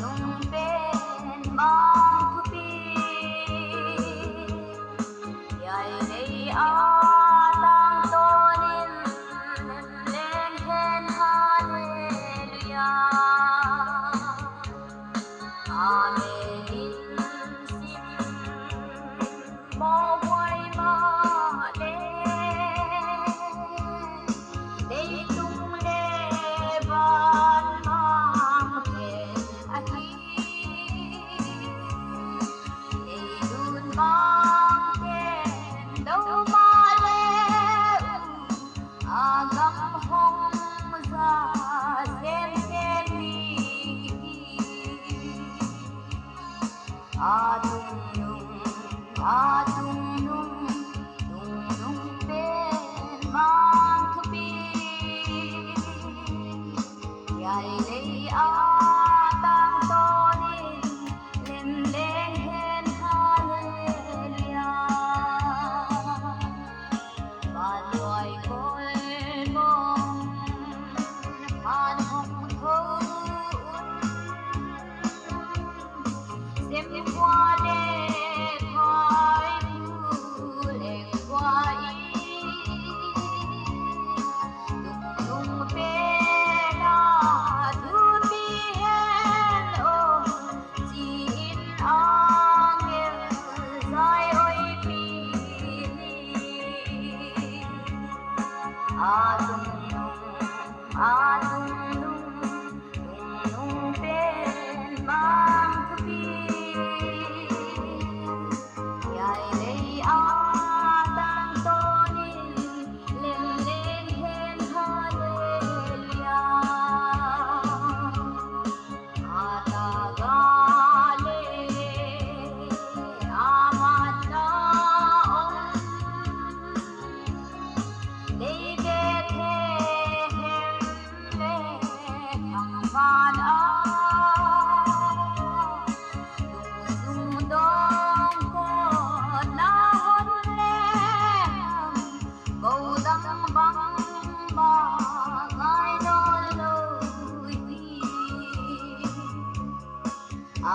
nung bên mang thu pi yai nei a tang tonin lên hen hallelujah amen in sim mo quay ma đê đây tung lê ban mang thềm a hi đây đun mang thềm đâu ma lê agam hong ra xem mi atung nung bên mang thu pi yai lấy a tang tonin lên lên hen hallelujah ban loài cội mong han hong thâu xem qua đê thoái thu lên qua ý tung bê na thu bi hen ô chỉ in angel dài ôi pi atung nung bên mang thu pi yai nei a tang tonin lên lên hen hallelujah ata gale amata om nei de the hem le thang van a dung dong ko na hon le bầu dăng băng ba ngai no lôi đi a